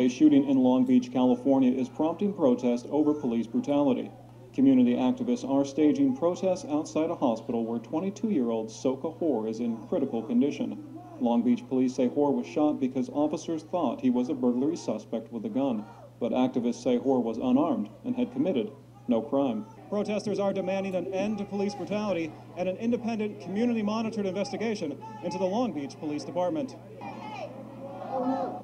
A shooting in Long Beach, California is prompting protest over police brutality. Community activists are staging protests outside a hospital where 22-year-old Soka Hoare is in critical condition. Long Beach police say Hoare was shot because officers thought he was a burglary suspect with a gun, but activists say Hoare was unarmed and had committed no crime. Protesters are demanding an end to police brutality and an independent, community-monitored investigation into the Long Beach Police Department.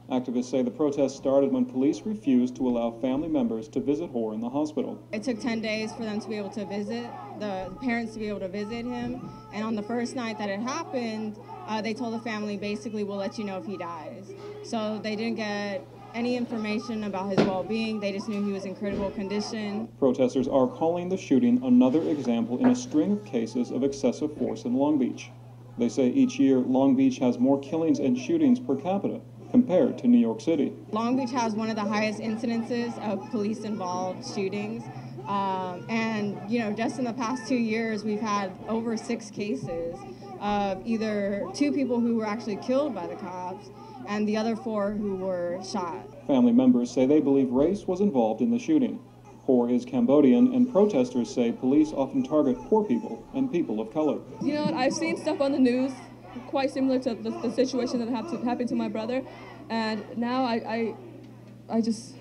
Activists say the protest started when police refused to allow family members to visit Hoare in the hospital. It took 10 days for them to be able to visit, the parents to be able to visit him. And on the first night that it happened, they told the family, basically, we'll let you know if he dies. So they didn't get any information about his well-being. They just knew he was in critical condition. Protesters are calling the shooting another example in a string of cases of excessive force in Long Beach. They say each year Long Beach has more killings and shootings per capita compared to New York City. Long Beach has one of the highest incidences of police-involved shootings. And, you know, just in the past 2 years, we've had over 6 cases of either 2 people who were actually killed by the cops and the other 4 who were shot. Family members say they believe race was involved in the shooting. Hoare is Cambodian, and protesters say police often target poor people and people of color. You know, I've seen stuff on the news quite similar to the situation that happened to my brother, and now I just,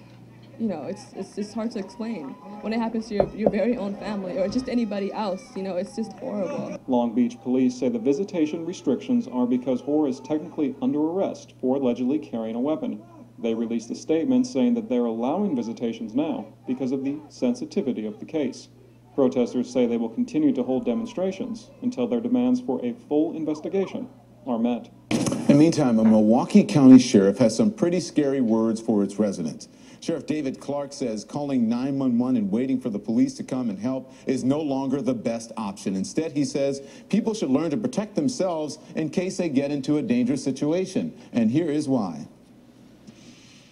you know, it's hard to explain. When it happens to your very own family or just anybody else, you know, it's just horrible. Long Beach police say the visitation restrictions are because Hoare is technically under arrest for allegedly carrying a weapon. They released a statement saying that they're allowing visitations now because of the sensitivity of the case. Protesters say they will continue to hold demonstrations until their demands for a full investigation are met. In the meantime, a Milwaukee County sheriff has some pretty scary words for its residents. Sheriff David Clark says calling 911 and waiting for the police to come and help is no longer the best option. Instead, he says people should learn to protect themselves in case they get into a dangerous situation. And here is why.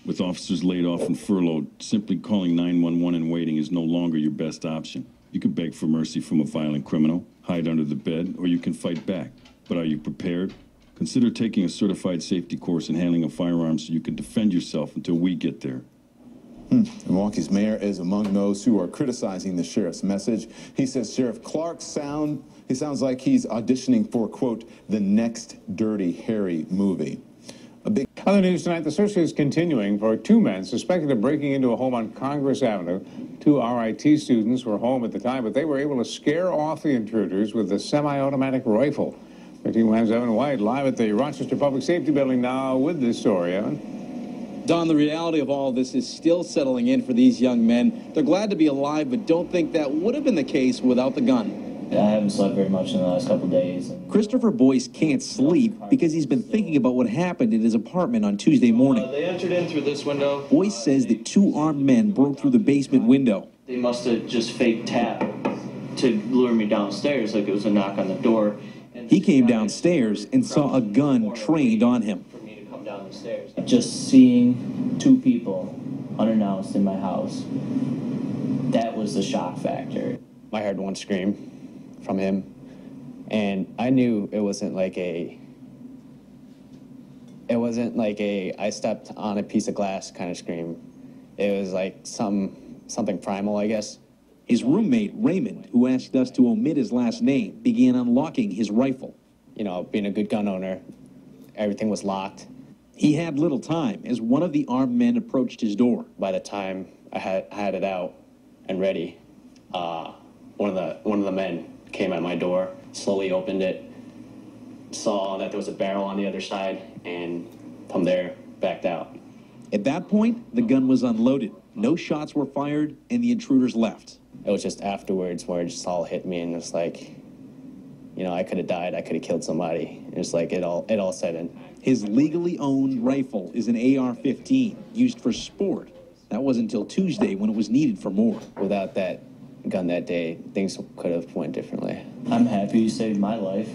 With officers laid off and furloughed, simply calling 911 and waiting is no longer your best option. You can beg for mercy from a violent criminal, hide under the bed, or you can fight back. But are you prepared? Consider taking a certified safety course and handling a firearm so you can defend yourself until we get there. Milwaukee's mayor is among those who are criticizing the sheriff's message. He says Sheriff Clark sounds like he's auditioning for, quote, the next Dirty Harry movie. Other news tonight, the search is continuing for 2 men suspected of breaking into a home on Congress Avenue. 2 RIT students were home at the time, but they were able to scare off the intruders with a semi-automatic rifle. 13-1's Evan White live at the Rochester Public Safety Building now with this story. Evan? Don, the reality of all this is still settling in for these young men. They're glad to be alive, but don't think that would have been the case without the gun. I haven't slept very much in the last couple of days. Christopher Boyce can't sleep because he's been thinking about what happened in his apartment on Tuesday morning. They entered in through this window. Boyce says that 2 armed men broke through the basement window. They must have just fake tapped to lure me downstairs like it was a knock on the door. He came downstairs and saw a gun trained on him. For me to come down the stairs. Just seeing 2 people unannounced in my house, that was the shock factor. I heard one scream from him, and I knew it wasn't like a I stepped on a piece of glass kind of scream. It was like something primal, I guess. His roommate, Raymond, who asked us to omit his last name, began unlocking his rifle. You know, being a good gun owner, everything was locked. He had little time as one of the armed men approached his door. By the time I had it out and ready, one of the men came at my door, slowly opened it, saw that there was a barrel on the other side, and from there, backed out. At that point, the gun was unloaded. No shots were fired, and the intruders left. It was just afterwards where it just all hit me, and it's like, you know, I could have died, I could have killed somebody. It's like it all set in. His legally owned rifle is an AR-15, used for sport. That wasn't until Tuesday when it was needed for more. Without that gun that day, things could have went differently. I'm happy you saved my life.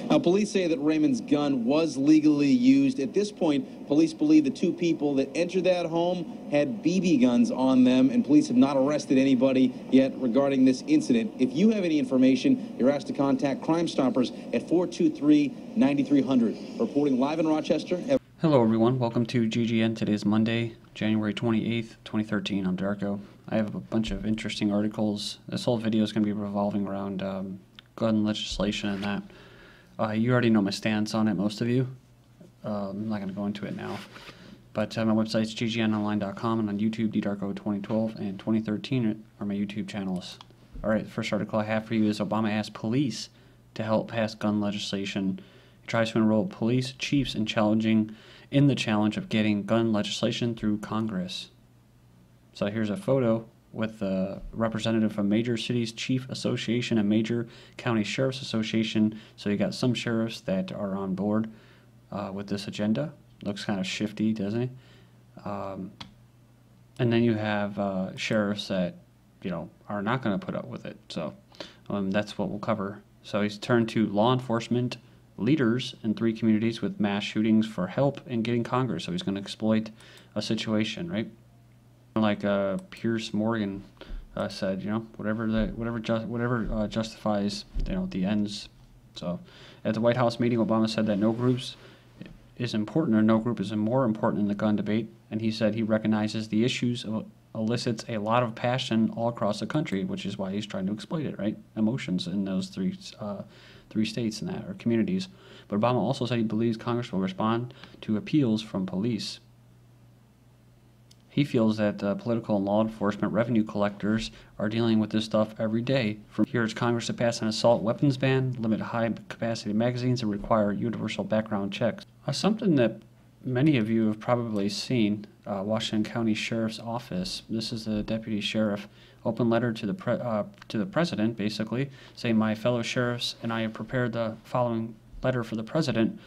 Now, police say that Raymond's gun was legally used. At this point, police believe the 2 people that entered that home had BB guns on them, and police have not arrested anybody yet regarding this incident. If you have any information, you're asked to contact Crime Stoppers at 423-9300. Reporting live in Rochester. Hello everyone, welcome to GGN. Today is Monday, January 28th, 2013. I'm Darko. I have a bunch of interesting articles. This whole video is going to be revolving around gun legislation and that. You already know my stance on it, most of you. I'm not going to go into it now. But my website's ggnonline.com, and on YouTube, ddarko2012 and 2013 are my YouTube channels. Alright, the first article I have for you is Obama asked police to help pass gun legislation. He tries to enroll police chiefs in the challenge of getting gun legislation through Congress. So here's a photo with a representative from Major Cities Chief Association and Major County Sheriff's Association. So you got some sheriffs that are on board with this agenda. Looks kind of shifty, doesn't it? And then you have sheriffs that, you know, are not going to put up with it. So that's what we'll cover. So he's turned to law enforcement leaders in 3 communities with mass shootings for help in getting Congress. So he's going to exploit a situation, right? Like Pierce Morgan said, you know, whatever justifies, you know, the ends. So at the White House meeting, Obama said that no group is more important in the gun debate, and he said he recognizes the issues elicits a lot of passion all across the country, which is why he's trying to exploit it, right? Emotions in those three states and that, or communities. But Obama also said he believes Congress will respond to appeals from police. He feels that political and law enforcement revenue collectors are dealing with this stuff every day. From here, it's Congress to pass an assault weapons ban, limit high-capacity magazines, and require universal background checks. Something that many of you have probably seen, Washington County Sheriff's Office. This is the deputy sheriff. Open letter to the president, basically, saying, "My fellow sheriffs and I have prepared the following letter for the president."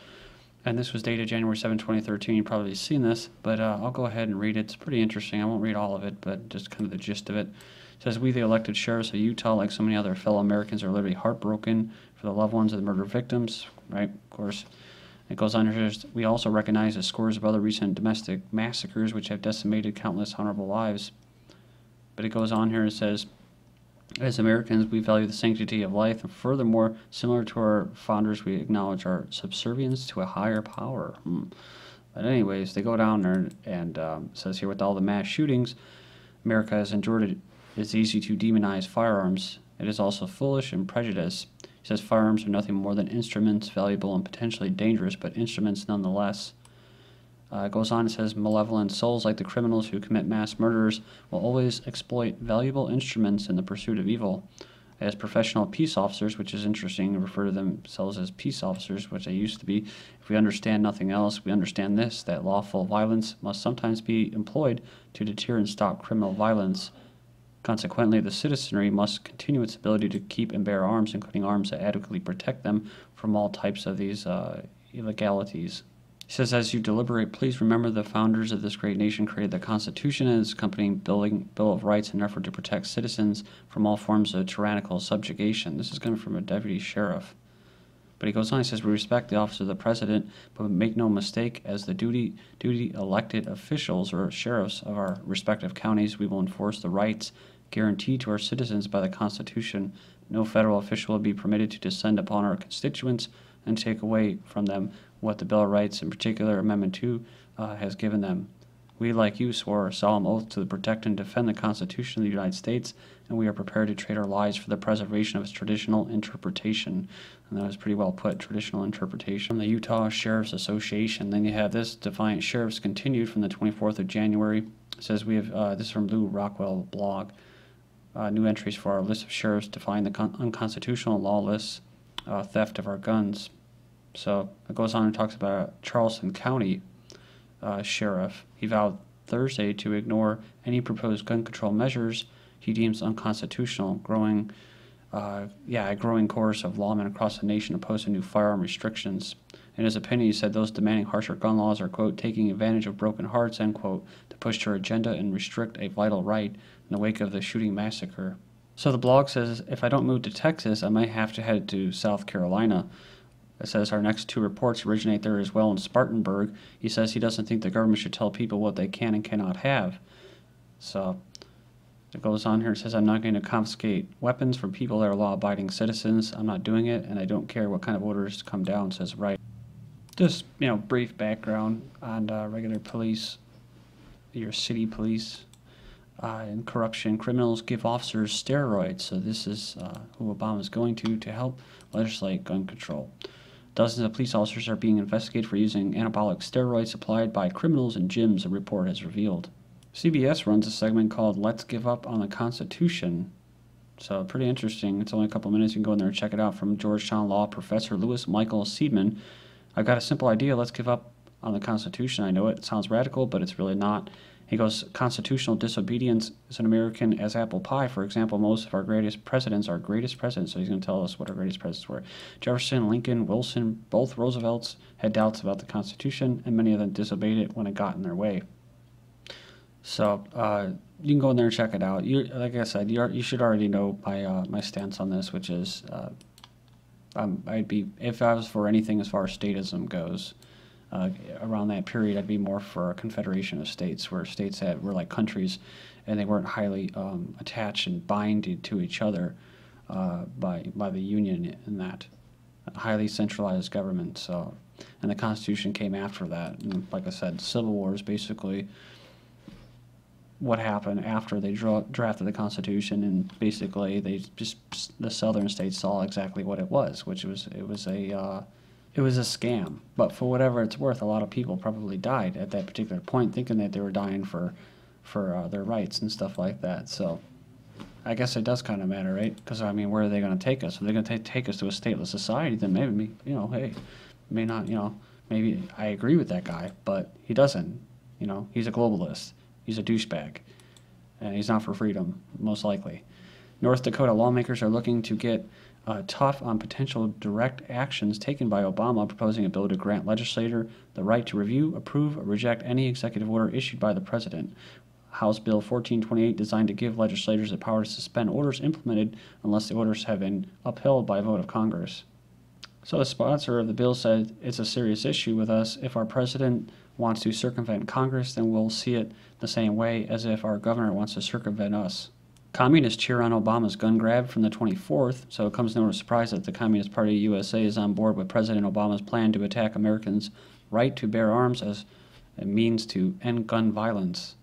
And this was dated January 7, 2013. You've probably seen this, but I'll go ahead and read it. It's pretty interesting. I won't read all of it, but just kind of the gist of it. It says, "We, the elected sheriffs of Utah, like so many other fellow Americans, are literally heartbroken for the loved ones of the murder victims." Right, of course. It goes on here, we also recognize the scores of other recent domestic massacres which have decimated countless honorable lives. But it goes on here, it says, "As Americans, we value the sanctity of life, and furthermore, similar to our founders, we acknowledge our subservience to a higher power." But anyways, they go down there and says here, with all the mass shootings America has endured, it is easy to demonize firearms. It is also foolish and prejudiced. He says firearms are nothing more than instruments, valuable and potentially dangerous, but instruments nonetheless. It goes on, it says, "Malevolent souls like the criminals who commit mass murders will always exploit valuable instruments in the pursuit of evil. As professional peace officers," which is interesting, refer to themselves as peace officers, which they used to be, "if we understand nothing else, we understand this, that lawful violence must sometimes be employed to deter and stop criminal violence. Consequently, the citizenry must continue its ability to keep and bear arms, including arms that adequately protect them from all types of these illegalities." He says, "As you deliberate, please remember the founders of this great nation created the Constitution and its accompanying Bill of Rights in an effort to protect citizens from all forms of tyrannical subjugation." This is coming from a deputy sheriff. But he goes on, he says, "We respect the office of the president, but make no mistake, as the duty elected officials or sheriffs of our respective counties, we will enforce the rights guaranteed to our citizens by the Constitution. No federal official will be permitted to descend upon our constituents and take away from them what the Bill of Rights, in particular Amendment 2, has given them. We, like you, swore a solemn oath to protect and defend the Constitution of the United States, and we are prepared to trade our lives for the preservation of its traditional interpretation." And that was pretty well put, traditional interpretation. From the Utah Sheriff's Association. Then you have this, "Defiant Sheriffs continued from the 24th of January. It says, "We have," this is from Lou Rockwell blog, "new entries for our list of sheriffs defying the unconstitutional and lawless theft of our guns." So it goes on and talks about Charleston County sheriff. He vowed Thursday to ignore any proposed gun control measures he deems unconstitutional. A growing chorus of lawmen across the nation opposed to new firearm restrictions. In his opinion, he said those demanding harsher gun laws are, quote, "taking advantage of broken hearts," end quote, to push their agenda and restrict a vital right in the wake of the shooting massacre. So the blog says, "If I don't move to Texas, I might have to head to South Carolina." It says our next 2 reports originate there as well in Spartanburg. He says he doesn't think the government should tell people what they can and cannot have. So it goes on here. It says, "I'm not going to confiscate weapons from people that are law-abiding citizens. I'm not doing it, and I don't care what kind of orders come down," says Wright. Just, brief background on regular police, your city police, and corruption. Criminals give officers steroids. So this is who Obama's going to help legislate gun control. Dozens of police officers are being investigated for using anabolic steroids supplied by criminals in gyms, a report has revealed. CBS runs a segment called Let's Give Up on the Constitution. So pretty interesting. It's only a couple minutes. You can go in there and check it out from Georgetown Law Professor Louis Michael Seidman. I've got a simple idea. Let's give up on the Constitution. I know it sounds radical, but it's really not. He goes, constitutional disobedience is an American as apple pie. For example, most of our greatest presidents are greatest presidents. So he's going to tell us what our greatest presidents were. Jefferson, Lincoln, Wilson, both Roosevelts had doubts about the Constitution, and many of them disobeyed it when it got in their way. So you can go in there and check it out. Like I said, you should already know my stance on this, which is I'd be, if I was for anything as far as statism goes, around that period, I'd be more for a confederation of states, where states were like countries, and they weren't highly attached and binded to each other by the Union in that highly centralized government. So, and the Constitution came after that. And like I said, Civil War is basically what happened after they drafted the Constitution, and basically the southern states saw exactly what it was, which was it was a scam. But for whatever it's worth, a lot of people probably died at that particular point, thinking that they were dying for their rights and stuff like that. So I guess it does kind of matter, right? Because I mean, where are they going to take us? If they're going to take us to a stateless society, then maybe hey, may not, maybe I agree with that guy, but he doesn't. He's a globalist. He's a douchebag, and he's not for freedom, most likely. North Dakota lawmakers are looking to get tough on potential direct actions taken by Obama, proposing a bill to grant legislator the right to review, approve, or reject any executive order issued by the president. House Bill 1428, designed to give legislators the power to suspend orders implemented unless the orders have been upheld by a vote of Congress. So the sponsor of the bill said, it's a serious issue with us. If our president wants to circumvent Congress, then we'll see it the same way as if our governor wants to circumvent us. Communists cheer on Obama's gun grab from the 24th, so it comes no surprise that the Communist Party USA is on board with President Obama's plan to attack Americans' right to bear arms as a means to end gun violence.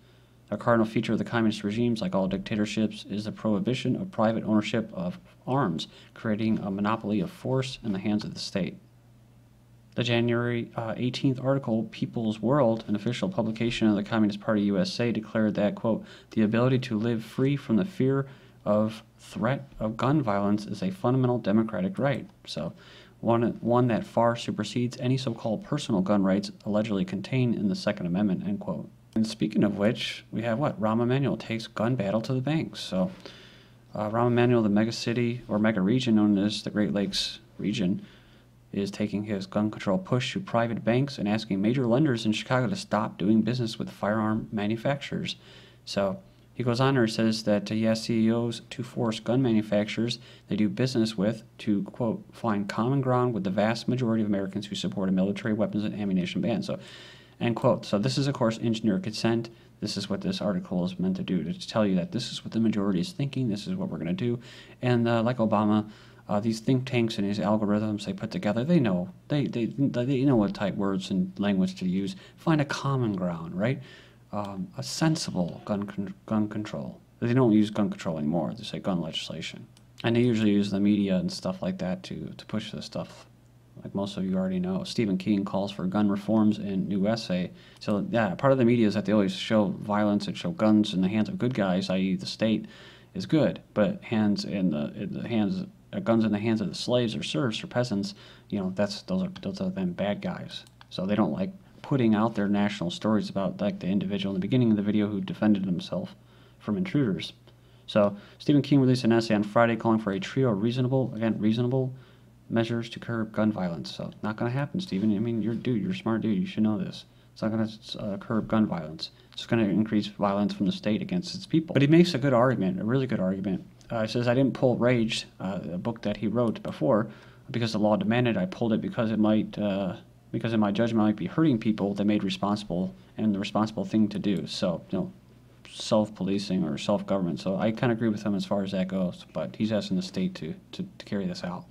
A cardinal feature of the communist regimes, like all dictatorships, is the prohibition of private ownership of arms, creating a monopoly of force in the hands of the state. The January 18th article, People's World, an official publication of the Communist Party USA, declared that, quote, the ability to live free from the fear of threat of gun violence is a fundamental democratic right. So one that far supersedes any so-called personal gun rights allegedly contained in the Second Amendment, end quote. And speaking of which, we have what? Rahm Emanuel takes gun battle to the banks. So Rahm Emanuel, the mega city or mega region known as the Great Lakes region, is taking his gun control push to private banks and asking major lenders in Chicago to stop doing business with firearm manufacturers. So he goes on there and says that he asks CEOs to force gun manufacturers they do business with to, quote, find common ground with the vast majority of Americans who support a military weapons and ammunition ban. So, end quote. So this is, of course, engineer consent. This is what this article is meant to do, to tell you that this is what the majority is thinking, this is what we're going to do. And like Obama, these think tanks and these algorithms they put together, they know. They know what type words and language to use. Find a common ground, right? A sensible gun control. They don't use gun control anymore. They say gun legislation. And they usually use the media and stuff like that to push this stuff. Like most of you already know, Stephen King calls for gun reforms in new essay. So yeah, part of the media is that they always show violence and show guns in the hands of good guys, i.e. the state, is good. But guns in the hands of the slaves or serfs or peasants, those are them bad guys. So they don't like putting out their national stories about like the individual in the beginning of the video who defended himself from intruders. So Stephen King released an essay on Friday calling for a trio of reasonable measures to curb gun violence. So not going to happen, Stephen. I mean, you're a smart dude. You should know this. It's not going to curb gun violence. It's going to increase violence from the state against its people. But he makes a good argument, a really good argument. He says, I didn't pull Rage, a book that he wrote before, because the law demanded I pulled it because in my judgment, it might be hurting people that made responsible and the responsible thing to do. So, self-policing or self-government. So I kind of agree with him as far as that goes, but he's asking the state to carry this out.